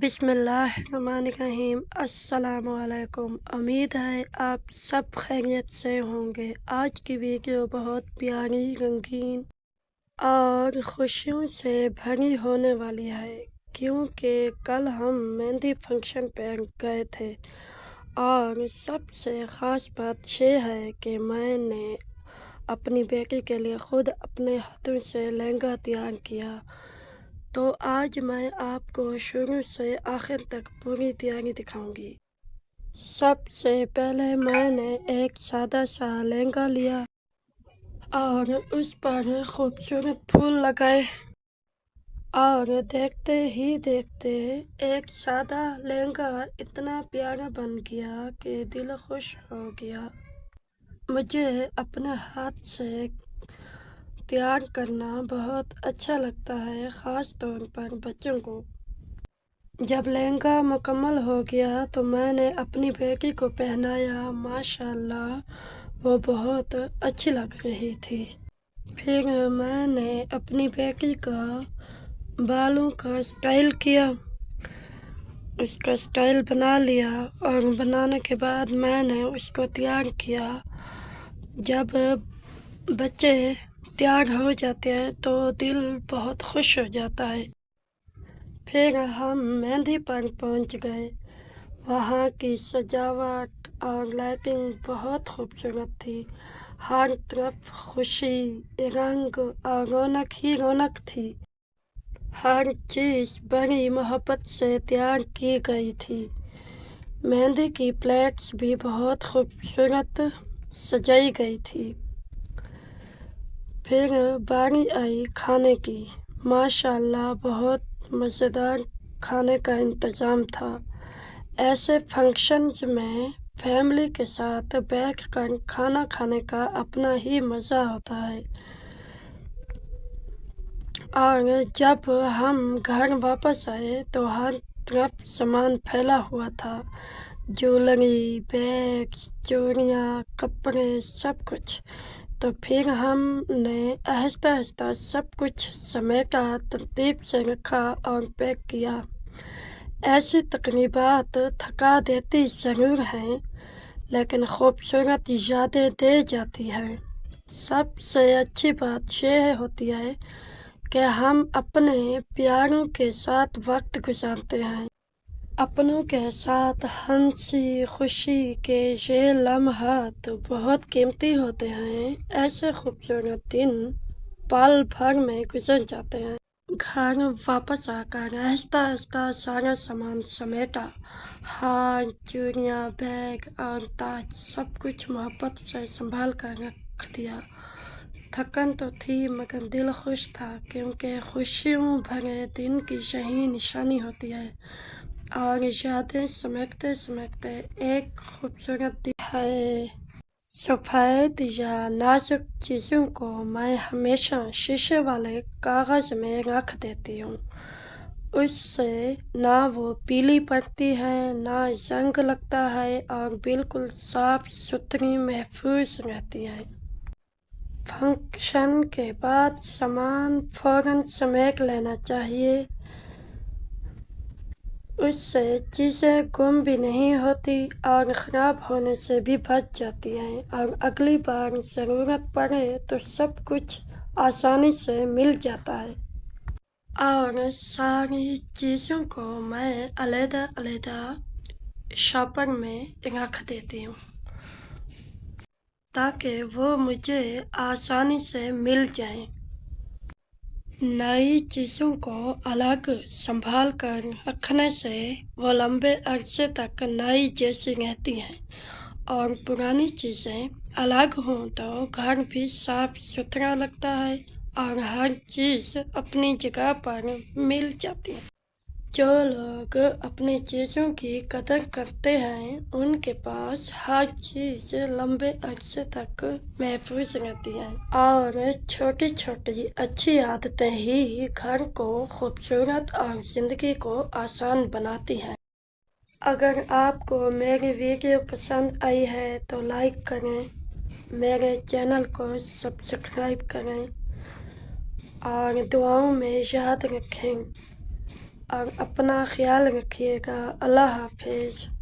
بسم اللہ الرحمن الرحیم۔ السلام علیکم۔ امید ہے آپ سب خیریت سے ہوں گے۔ آج کی ویڈیو بہت پیاری، رنگین اور خوشیوں سے بھری ہونے والی ہے، کیونکہ کل ہم مہندی فنکشن پہ گئے تھے اور سب سے خاص بات یہ ہے کہ میں نے اپنی بیٹی کے لیے خود اپنے ہاتھوں سے لہنگا تیار کیا۔ تو آج میں آپ کو شروع سے آخر تک پوری تیاری دکھاؤں گی۔ سب سے پہلے میں نے ایک سادہ سا لہنگا لیا اور اس پر خوبصورت پھول لگائے، اور دیکھتے ہی دیکھتے ایک سادہ لہنگا اتنا پیارا بن گیا کہ دل خوش ہو گیا۔ مجھے اپنے ہاتھ سے تیار کرنا بہت اچھا لگتا ہے، خاص طور پر بچوں کو۔ جب لہنگا مکمل ہو گیا تو میں نے اپنی بیٹی کو پہنایا۔ ماشاءاللہ وہ بہت اچھی لگ رہی تھی۔ پھر میں نے اپنی بیٹی کا بالوں کا سٹائل کیا، اس کا سٹائل بنا لیا، اور بنانے کے بعد میں نے اس کو تیار کیا۔ جب بچے تیار ہو جاتے ہیں تو دل بہت خوش ہو جاتا ہے۔ پھر ہم مہندی پر پہنچ گئے۔ وہاں کی سجاوٹ اور لائٹنگ بہت خوبصورت تھی۔ ہر طرف خوشی، رنگ اور رونق ہی رونق تھی۔ ہر چیز بڑی محبت سے تیار کی گئی تھی۔ مہندی کی پلیٹس بھی بہت خوبصورت سجائی گئی تھی۔ پھر باری آئی کھانے کی۔ ماشاءاللہ بہت مزیدار کھانے کا انتظام تھا۔ ایسے فنکشنز میں فیملی کے ساتھ بیٹھ کر کھانا کھانے کا اپنا ہی مزہ ہوتا ہے۔ اور جب ہم گھر واپس آئے تو ہر طرف سامان پھیلا ہوا تھا، جویلری، بیگس، چوڑیاں، کپڑے، سب کچھ۔ تو پھر ہم نے آہستہ آہستہ سب کچھ سمیٹا، ترتیب سے رکھا اور پیک کیا۔ ایسی تقریبات تھکا دیتی ضرور ہیں، لیکن خوبصورت یادیں دے جاتی ہیں۔ سب سے اچھی بات یہ ہوتی ہے کہ ہم اپنے پیاروں کے ساتھ وقت گزارتے ہیں۔ اپنوں کے ساتھ ہنسی خوشی کے یہ لمحات بہت قیمتی ہوتے ہیں۔ ایسے خوبصورت دن پل بھر میں گزر جاتے ہیں۔ گھر واپس آ کر آہستہ آہستہ سارا سامان سمیٹا۔ ہار، چوڑیاں، بیگ اور تاج سب کچھ محبت سے سنبھال کر رکھ دیا۔ تھکن تو تھی مگر دل خوش تھا، کیونکہ خوشیوں بھرے دن کی یہی نشانی ہوتی ہے۔ اور یادیں سمیٹتے سمیٹتے ایک خوبصورت دن ہے۔ سفید یا نازک چیزوں کو میں ہمیشہ شیشے والے کاغذ میں رکھ دیتی ہوں۔ اس سے نہ وہ پیلی پڑتی ہے، نہ زنگ لگتا ہے، اور بالکل صاف ستھری محفوظ رہتی ہے۔ فنکشن کے بعد سامان فوراً سمیٹ لینا چاہیے، اس سے چیزیں گم بھی نہیں ہوتی اور خراب ہونے سے بھی بچ جاتی ہیں، اور اگلی بار ضرورت پڑے تو سب کچھ آسانی سے مل جاتا ہے۔ اور ساری چیزوں کو میں علیحدہ علیحدہ شاپر میں رکھ دیتی ہوں تاکہ وہ مجھے آسانی سے مل جائیں۔ نئی چیزوں کو الگ سنبھال کر رکھنے سے وہ لمبے عرصے تک نئی جیسی رہتی ہیں، اور پرانی چیزیں الگ ہوں تو گھر بھی صاف ستھرا لگتا ہے اور ہر چیز اپنی جگہ پر مل جاتی ہے۔ جو لوگ اپنی چیزوں کی قدر کرتے ہیں ان کے پاس ہر چیز لمبے عرصے تک محفوظ رہتی ہے، اور چھوٹی چھوٹی اچھی عادتیں ہی گھر کو خوبصورت اور زندگی کو آسان بناتی ہیں۔ اگر آپ کو میری ویڈیو پسند آئی ہے تو لائک کریں، میرے چینل کو سبسکرائب کریں، اور دعاؤں میں یاد رکھیں۔ اور اپنا خیال رکھیے گا۔ اللہ حافظ۔